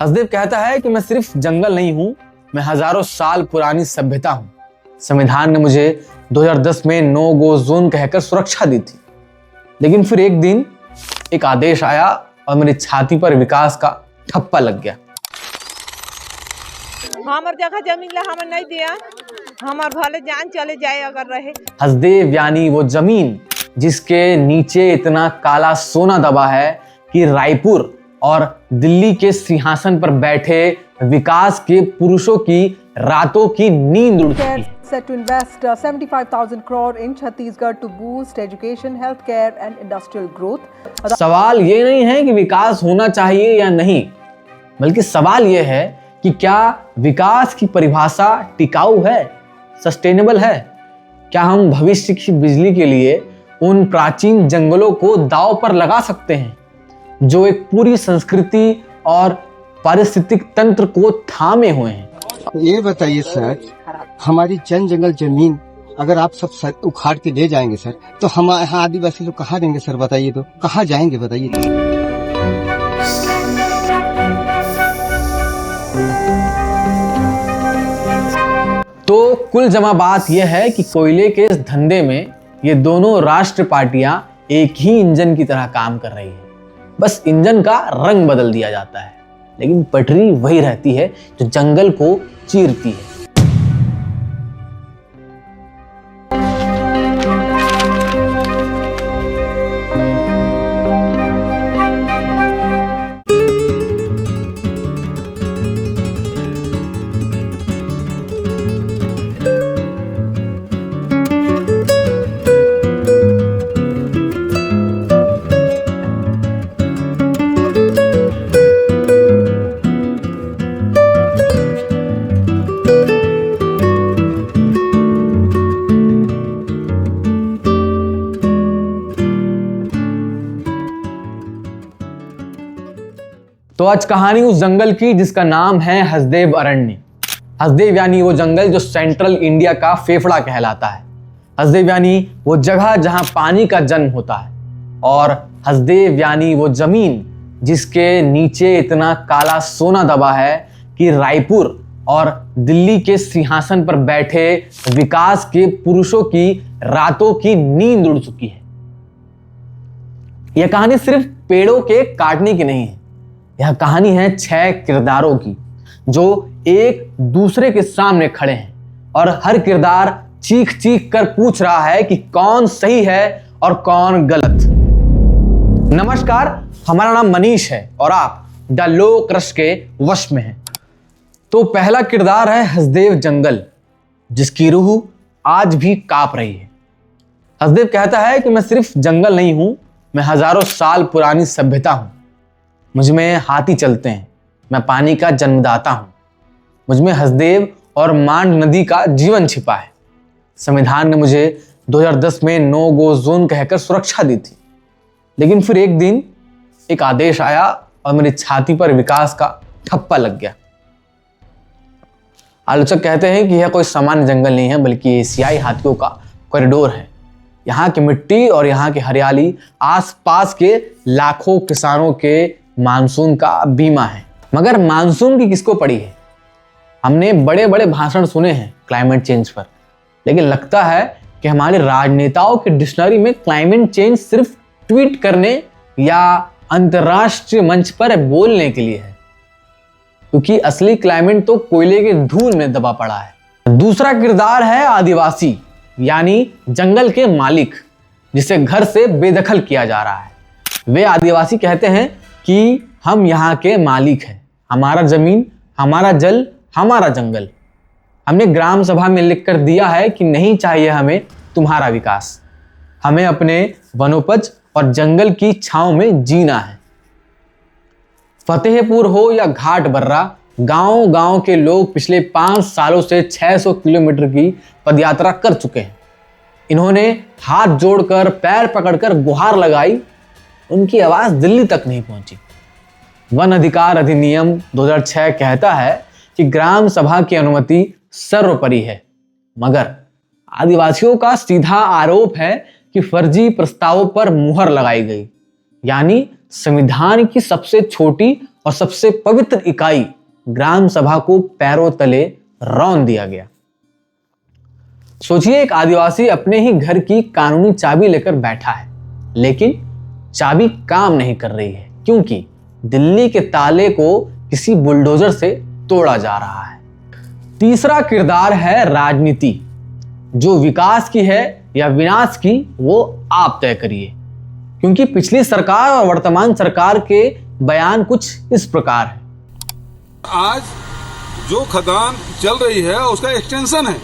हसदेव कहता है कि मैं सिर्फ जंगल नहीं हूं, मैं हजारों साल पुरानी सभ्यता हूं। संविधान ने मुझे 2010 में नो गो जोन कहकर सुरक्षा दी थी, लेकिन फिर एक दिन एक आदेश आया और मेरी छाती पर विकास का ठप्पा लग गया। हमार जगह जमीन ला हमें नहीं दिया, हमार भले जान चले जाए अगर रहे। हसदेव यानी वो जमीन जिसके नीचे इतना काला सोना दबा है कि रायपुर और दिल्ली के सिंहासन पर बैठे विकास के पुरुषों की रातों की नींद उड़ चुकी है। Set to invest 75,000 crore in Chhattisgarh to boost education, healthcare and industrial growth. सवाल ये नहीं है कि विकास होना चाहिए या नहीं, बल्कि सवाल ये है कि क्या विकास की परिभाषा टिकाऊ है, सस्टेनेबल है? क्या हम भविष्य की बिजली के लिए उन प्राचीन जंगलों को दांव पर लगा सकते हैं जो एक पूरी संस्कृति और पारिस्थितिक तंत्र को थामे हुए हैं? ये बताइए सर, हमारी जंगल जमीन अगर आप सब उखाड़ के ले जाएंगे सर, तो हम यहाँ आदिवासी लोग कहाँ रहेंगे सर? बताइए तो, कहाँ जाएंगे बताइए तो? तो कुल जमा बात यह है कि कोयले के इस धंधे में ये दोनों राष्ट्र पार्टियां एक ही इंजन की तरह काम कर रही है। बस इंजन का रंग बदल दिया जाता है, लेकिन पटरी वही रहती है जो जंगल को चीरती है। तो आज कहानी उस जंगल की जिसका नाम है हसदेव अरण्य। हसदेव यानी वो जंगल जो सेंट्रल इंडिया का फेफड़ा कहलाता है। हसदेव यानी वो जगह जहां पानी का जन्म होता है, और हसदेव यानी वो जमीन जिसके नीचे इतना काला सोना दबा है कि रायपुर और दिल्ली के सिंहासन पर बैठे विकास के पुरुषों की रातों की नींद उड़ चुकी है। यह कहानी सिर्फ पेड़ों के काटने की नहीं है, यह कहानी है 6 किरदारों की जो एक दूसरे के सामने खड़े हैं, और हर किरदार चीख चीख कर पूछ रहा है कि कौन सही है और कौन गलत। नमस्कार, हमारा नाम मनीष है और आप द लोक रस के वश में हैं। तो पहला किरदार है हसदेव जंगल, जिसकी रूह आज भी कांप रही है। हसदेव कहता है कि मैं सिर्फ जंगल नहीं हूं, मैं हजारों साल पुरानी सभ्यता हूं। मुझ में हाथी चलते हैं, मैं पानी का जन्मदाता हूं। मुझ में हसदेव और मांड नदी का जीवन छिपा है। संविधान ने मुझे 2010 में नो गो जोन कहकर सुरक्षा दी थी, लेकिन फिर एक दिन एक आदेश आया और मेरी छाती पर विकास का ठप्पा लग गया। आलोचक कहते हैं कि यह कोई सामान्य जंगल नहीं है, बल्कि एशियाई हाथियों का कॉरिडोर है। यहाँ की मिट्टी और यहाँ की हरियाली आसपास के लाखों किसानों के मानसून का बीमा है। मगर मानसून की किसको पड़ी है? हमने बड़े बड़े भाषण सुने हैं क्लाइमेट चेंज पर, लेकिन लगता है कि हमारे राजनेताओं के डिक्शनरी में क्लाइमेट चेंज सिर्फ ट्वीट करने या अंतर्राष्ट्रीय मंच पर बोलने के लिए है, क्योंकि असली क्लाइमेट तो कोयले के धूल में दबा पड़ा है। दूसरा किरदार है आदिवासी, यानी जंगल के मालिक, जिसे घर से बेदखल किया जा रहा है। वे आदिवासी कहते हैं कि हम यहाँ के मालिक हैं, हमारा जमीन, हमारा जल, हमारा जंगल। हमने ग्राम सभा में लिखकर दिया है कि नहीं चाहिए हमें तुम्हारा विकास, हमें अपने वनोपज और जंगल की छांव में जीना है। फतेहपुर हो या घाट बर्रा, गांव गांव के लोग पिछले 5 सालों से 600 किलोमीटर की पदयात्रा कर चुके हैं। इन्होंने हाथ जोड़कर, पैर पकड़कर गुहार लगाई, उनकी आवाज दिल्ली तक नहीं पहुंची। वन अधिकार अधिनियम 2006 कहता है कि ग्राम सभा की अनुमति सर्वोपरि है, मगर आदिवासियों का सीधा आरोप है कि फर्जी प्रस्तावों पर मुहर लगाई गई, यानी संविधान की सबसे छोटी और सबसे पवित्र इकाई ग्राम सभा को पैरों तले रौंद दिया गया। सोचिए, एक आदिवासी अपने ही घर की कानूनी चाबी लेकर बैठा है, लेकिन चाबी काम नहीं कर रही है क्योंकि दिल्ली के ताले को किसी बुलडोजर से तोड़ा जा रहा है। तीसरा किरदार है राजनीति, जो विकास की है या विनाश की वो आप तय करिए, क्योंकि पिछली सरकार और वर्तमान सरकार के बयान कुछ इस प्रकार है। आज जो खदान चल रही है उसका एक्सटेंशन है,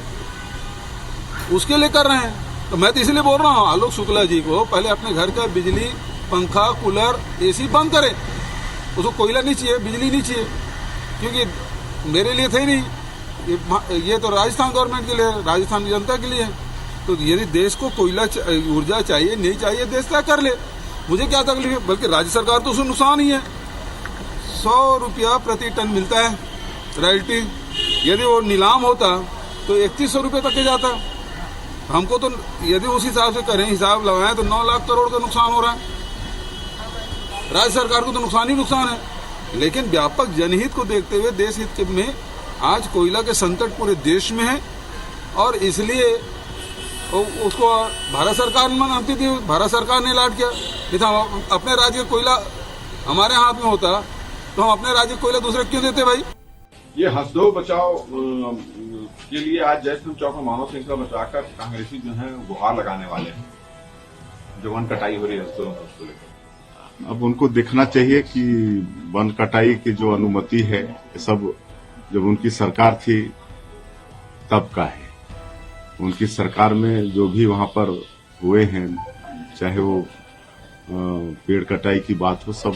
उसके लिए कर रहे हैं। तो मैं तो इसलिए बोल रहा हूँ आलोक शुक्ला जी को, पहले अपने घर का बिजली, पंखा, कूलर, एसी बंद करें। उसको कोयला नहीं चाहिए, बिजली नहीं चाहिए, क्योंकि मेरे लिए थे ही नहीं, ये तो राजस्थान गवर्नमेंट के लिए, राजस्थान की जनता के लिए है। तो यदि देश को कोयला ऊर्जा चाहिए, नहीं चाहिए, देश तय कर ले, मुझे क्या तकलीफ है। बल्कि राज्य सरकार तो उसमें नुकसान ही है। 100 रुपया प्रति टन मिलता है रॉयल्टी, यदि वो नीलाम होता तो 3100 रुपये तक के जाता। हमको तो यदि उस हिसाब से करें, हिसाब लगाएं तो 9 लाख करोड़ का नुकसान हो रहा है। राज्य सरकार को तो नुकसान ही नुकसान है। लेकिन व्यापक जनहित को देखते हुए, देश हित में आज कोयला के संकट पूरे देश में है, और इसलिए उसको भारत सरकार मानती थी, भारत सरकार ने लाट किया। नहीं तो अपने राज्य का कोयला हमारे हाथ में होता तो हम अपने राज्य कोयला दूसरे क्यों देते भाई। ये हंसदेव बचाओ के लिए आज जयस्तंभ चौक में मानव श्रृंखला बचाकर कांग्रेसी जो है गुहार लगाने वाले हैं, जो वन कटाई हो रही है उसको लेकर। अब उनको देखना चाहिए कि वन कटाई की जो अनुमति है ये सब जब उनकी सरकार थी तब का है। उनकी सरकार में जो भी वहां पर हुए हैं, चाहे वो पेड़ कटाई की बात हो, सब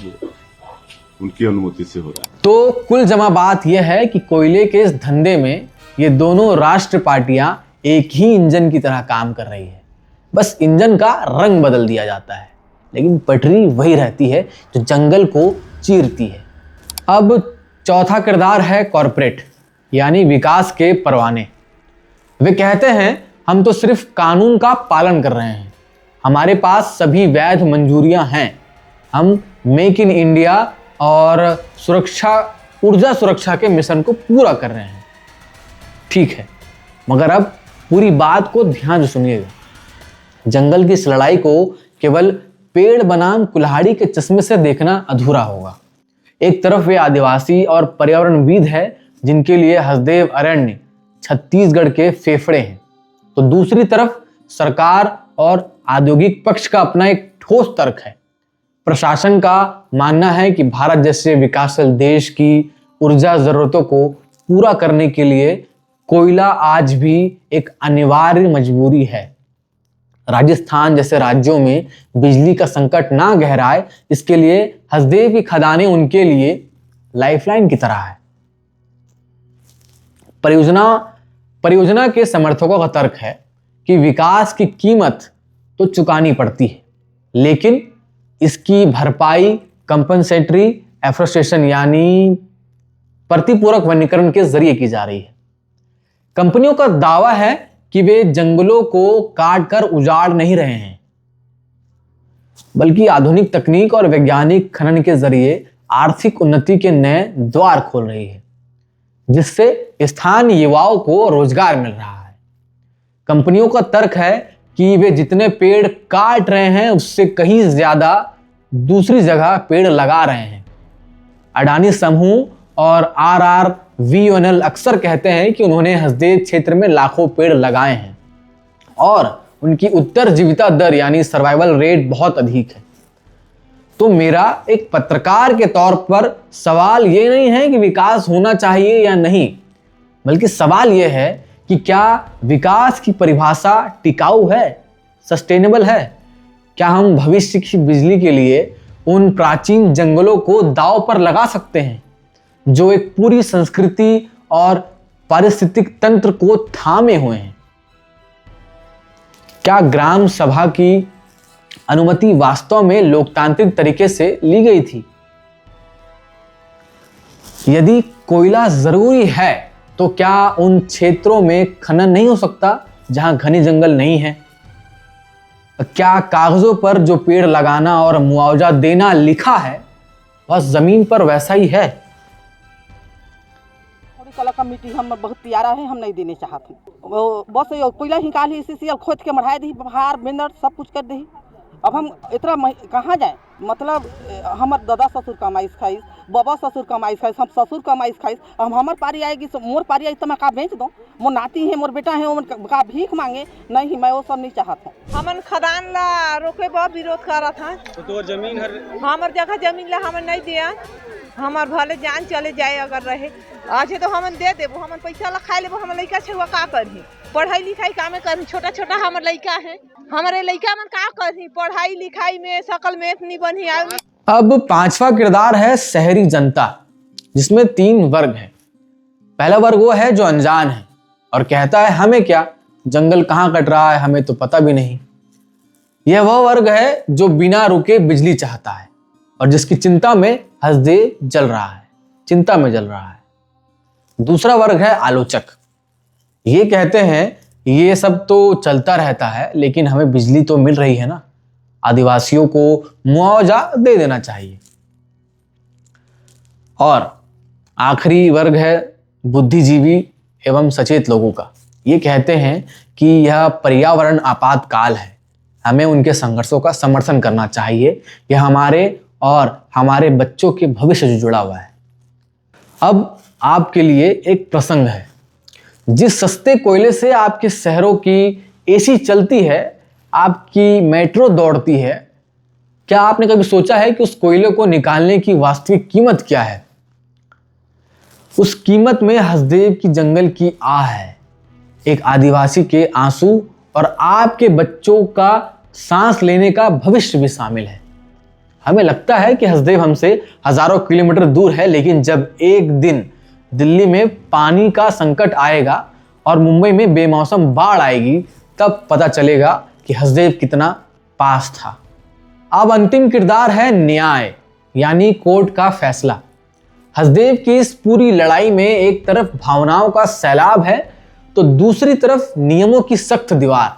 उनकी अनुमति से हो रहा है। तो कुल जमा बात यह है कि कोयले के इस धंधे में ये दोनों राष्ट्र पार्टियां एक ही इंजन की तरह काम कर रही है। बस इंजन का रंग बदल दिया जाता है, लेकिन पटरी वही रहती है जो जंगल को चीरती है। अब चौथा किरदार है कॉरपोरेट, यानी विकास के परवाने। वे कहते हैं हम तो सिर्फ कानून का पालन कर रहे हैं, हमारे पास सभी वैध मंजूरियां हैं, हम मेक इन इंडिया और ऊर्जा सुरक्षा के मिशन को पूरा कर रहे हैं। ठीक है, मगर अब पूरी बात को ध्यान से सुनिएगा। जंगल की इस लड़ाई को केवल पेड़ बनाम कुल्हाड़ी के चश्मे से देखना अधूरा होगा। एक तरफ वे आदिवासी और पर्यावरणविद है जिनके लिए हसदेव अरण्य छत्तीसगढ़ के फेफड़े हैं, तो दूसरी तरफ सरकार और औद्योगिक पक्ष का अपना एक ठोस तर्क है। प्रशासन का मानना है कि भारत जैसे विकासशील देश की ऊर्जा जरूरतों को पूरा करने के लिए कोयला आज भी एक अनिवार्य मजबूरी है। राजस्थान जैसे राज्यों में बिजली का संकट ना गहराए, इसके लिए हसदेव की खदानें उनके लिए लाइफलाइन की तरह है। परियोजना के समर्थकों का तर्क है कि विकास की कीमत तो चुकानी पड़ती है, लेकिन इसकी भरपाई कंपनसेटरी एफोरेस्टेशन यानी प्रतिपूरक वनीकरण के जरिए की जा रही है। कंपनियों का दावा है कि वे जंगलों को काटकर उजाड़ नहीं रहे हैं, बल्कि आधुनिक तकनीक और वैज्ञानिक खनन के जरिए आर्थिक उन्नति के नए द्वार खोल रही है, जिससे स्थानीय युवाओं को रोजगार मिल रहा है। कंपनियों का तर्क है कि वे जितने पेड़ काट रहे हैं उससे कहीं ज्यादा दूसरी जगह पेड़ लगा रहे हैं। अडानी समूह और RRVNL अक्सर कहते हैं कि उन्होंने हसदेव क्षेत्र में लाखों पेड़ लगाए हैं और उनकी उत्तरजीविता दर यानी सर्वाइवल रेट बहुत अधिक है। तो मेरा एक पत्रकार के तौर पर सवाल ये नहीं है कि विकास होना चाहिए या नहीं, बल्कि सवाल यह है कि क्या विकास की परिभाषा टिकाऊ है, सस्टेनेबल है? क्या हम भविष्य की बिजली के लिए उन प्राचीन जंगलों को दांव पर लगा सकते हैं जो एक पूरी संस्कृति और पारिस्थितिक तंत्र को थामे हुए हैं? क्या ग्राम सभा की अनुमति वास्तव में लोकतांत्रिक तरीके से ली गई थी? यदि कोयला जरूरी है तो क्या उन क्षेत्रों में खनन नहीं हो सकता जहां घने जंगल नहीं है? क्या कागजों पर जो पेड़ लगाना और मुआवजा देना लिखा है बस जमीन पर वैसा ही है। कला का मिट्टी हम बहुत प्यारा है, हम नहीं देने चाहते। वो बस कोयला निकाल ही सीसीएल खोद के बढ़ाए दी, हार बेंदर सब कुछ कर दी। अब हम इतना कहाँ जाए? मतलब हमार दादा ससुर कमाइस खाइस, बाबा ससुर कमाइस खाइस, हम ससुर कमाइस खाइस। हम हमार पारी आएगी, मोर पारी आई तो मैं का बेच दूँ? मोर नाती है, मोर बेटा है, वो का भीख मांगे? नहीं, मैं वो सब नहीं चाहता हूँ। हमन खदान ला रोके बहुत विरोध करत था। तो जमीन हमार जगह जमीन ला हमन नहीं दिया, हमार भले जान चले जाए अगर रहे। आज तो हमन दे देबो, हमन पैसा ला खाए लेबो। हमर लइका छुआ का करही? पढ़ाई लिखाई कामे करही? छोटा छोटा हमर लइका है, हमारे लइका मन का करही? पढ़ाई लिखाई में सकल में नहीं बनी। अब पांचवा किरदार है शहरी जनता, जिसमें 3 वर्ग हैं। पहला वर्ग वो है जो अनजान है और कहता है हमें क्या, जंगल कहाँ कट रहा है, हमें तो पता भी नहीं। यह वह वर्ग है जो बिना रुके बिजली चाहता है और जिसकी चिंता में हसदेव जल रहा है, चिंता में जल रहा है। दूसरा वर्ग है आलोचक। ये कहते हैं ये सब तो चलता रहता है, लेकिन हमें बिजली तो मिल रही है ना, आदिवासियों को मुआवजा दे देना चाहिए। और आखिरी वर्ग है बुद्धिजीवी एवं सचेत लोगों का। ये कहते हैं कि यह पर्यावरण आपातकाल है, हमें उनके संघर्षों का समर्थन करना चाहिए, यह हमारे और हमारे बच्चों के भविष्य से जुड़ा हुआ है। अब आपके लिए एक प्रसंग है। जिस सस्ते कोयले से आपके शहरों की एसी चलती है, आपकी मेट्रो दौड़ती है, क्या आपने कभी सोचा है कि उस कोयले को निकालने की वास्तविक कीमत क्या है? उस कीमत में हसदेव की जंगल की आह है, एक आदिवासी के आंसू और आपके बच्चों का सांस लेने का भविष्य भी शामिल है। हमें लगता है कि हसदेव हमसे हजारों किलोमीटर दूर है, लेकिन जब एक दिन दिल्ली में पानी का संकट आएगा और मुंबई में बेमौसम बाढ़ आएगी, तब पता चलेगा कि हसदेव कितना पास था। अब अंतिम किरदार है न्याय, यानी कोर्ट का फैसला। हसदेव की इस पूरी लड़ाई में एक तरफ भावनाओं का सैलाब है तो दूसरी तरफ नियमों की सख्त दीवार।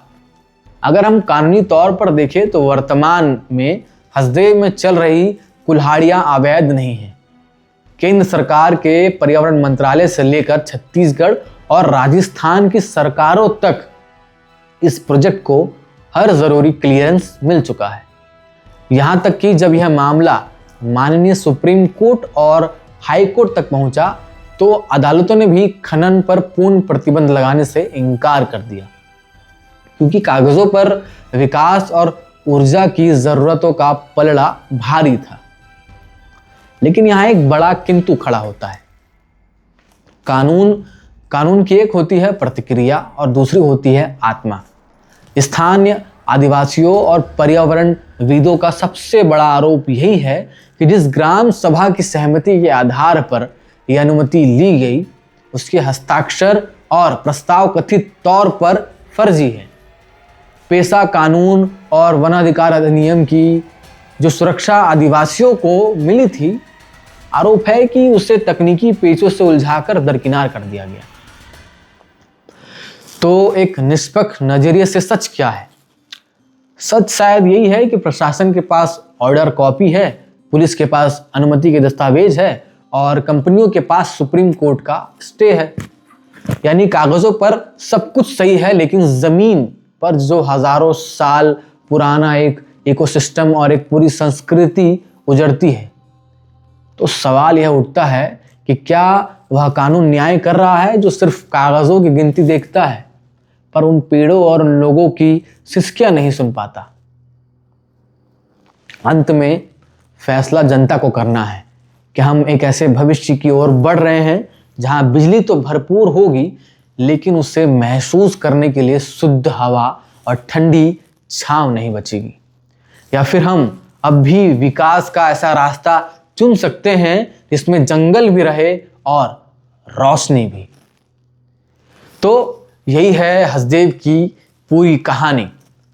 अगर हम कानूनी तौर पर देखें तो वर्तमान में हसदेव में चल रही कुल्हाड़ियां अवैध नहीं है। केंद्र सरकार के पर्यावरण मंत्रालय से लेकर छत्तीसगढ़ और राजस्थान की सरकारों तक इस प्रोजेक्ट को हर जरूरी क्लियरेंस मिल चुका है। यहां तक कि जब यह मामला माननीय सुप्रीम कोर्ट और हाई कोर्ट तक पहुंचा तो अदालतों ने भी खनन पर पूर्ण प्रतिबंध लगाने से इनकार कर दिया, क्योंकि कागजों पर विकास और ऊर्जा की जरूरतों का पलड़ा भारी था। लेकिन यहां एक बड़ा किंतु खड़ा होता है। कानून की एक होती है प्रतिक्रिया और दूसरी होती है आत्मा। स्थानीय आदिवासियों और पर्यावरण विदों का सबसे बड़ा आरोप यही है कि जिस ग्राम सभा की सहमति के आधार पर यह अनुमति ली गई, उसके हस्ताक्षर और प्रस्ताव कथित तौर पर फर्जी है। पेशा कानून और वनाधिकार अधिनियम की जो सुरक्षा आदिवासियों को मिली थी, आरोप है कि उसे तकनीकी पेचों से उलझाकर दरकिनार कर दिया गया। तो एक निष्पक्ष नजरिए से सच क्या है? सच शायद यही है कि प्रशासन के पास ऑर्डर कॉपी है, पुलिस के पास अनुमति के दस्तावेज है और कंपनियों के पास सुप्रीम कोर्ट का स्टे है। यानी कागजों पर सब कुछ सही है, लेकिन जमीन पर जो हजारों साल पुराना एक इकोसिस्टम और एक पूरी संस्कृति उजड़ती है। तो सवाल यह उठता है कि क्या वह कानून न्याय कर रहा है जो सिर्फ कागजों की गिनती देखता है पर उन पेड़ों और उन लोगों की सिसकियां नहीं सुन पाता? अंत में फैसला जनता को करना है कि हम एक ऐसे भविष्य की ओर बढ़ रहे हैं जहां बिजली तो भरपूर होगी, लेकिन उसे महसूस करने के लिए शुद्ध हवा और ठंडी छांव नहीं बचेगी। या फिर हम अब भी विकास का ऐसा रास्ता चुन सकते हैं जिसमें जंगल भी रहे और रोशनी भी। तो यही है हसदेव की पूरी कहानी।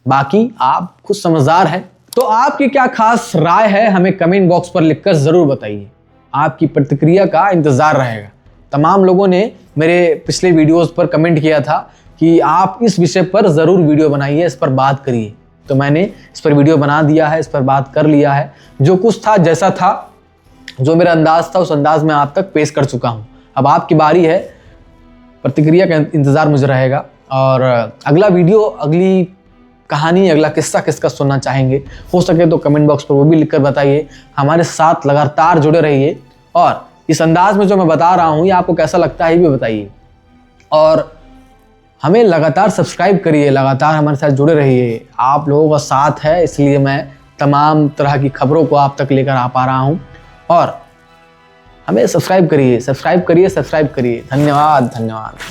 बाकी आप खुद समझदार हैं। तो आपकी क्या खास राय है, हमें कमेंट बॉक्स पर लिखकर जरूर बताइए। आपकी प्रतिक्रिया का इंतजार रहेगा। तमाम लोगों ने मेरे पिछले वीडियोस पर कमेंट किया था कि आप इस विषय पर ज़रूर वीडियो बनाइए, इस पर बात करिए। तो मैंने इस पर वीडियो बना दिया है, इस पर बात कर लिया है। जो कुछ था जैसा था जो मेरा अंदाज था उस अंदाज में आप तक पेश कर चुका हूँ। अब आपकी बारी है, प्रतिक्रिया का इंतज़ार मुझे रहेगा। और अगला वीडियो, अगली कहानी, अगला किस्सा किसका सुनना चाहेंगे, हो सके तो कमेंट बॉक्स पर वो भी लिखकर बताइए। हमारे साथ लगातार जुड़े रहिए और इस अंदाज में जो मैं बता रहा हूँ ये आपको कैसा लगता है ये भी बताइए। और हमें लगातार सब्सक्राइब करिए, लगातार हमारे साथ जुड़े रहिए। आप लोगों का साथ है इसलिए मैं तमाम तरह की खबरों को आप तक लेकर आ पा रहा हूँ। और हमें सब्सक्राइब करिए, सब्सक्राइब करिए, सब्सक्राइब करिए। धन्यवाद, धन्यवाद।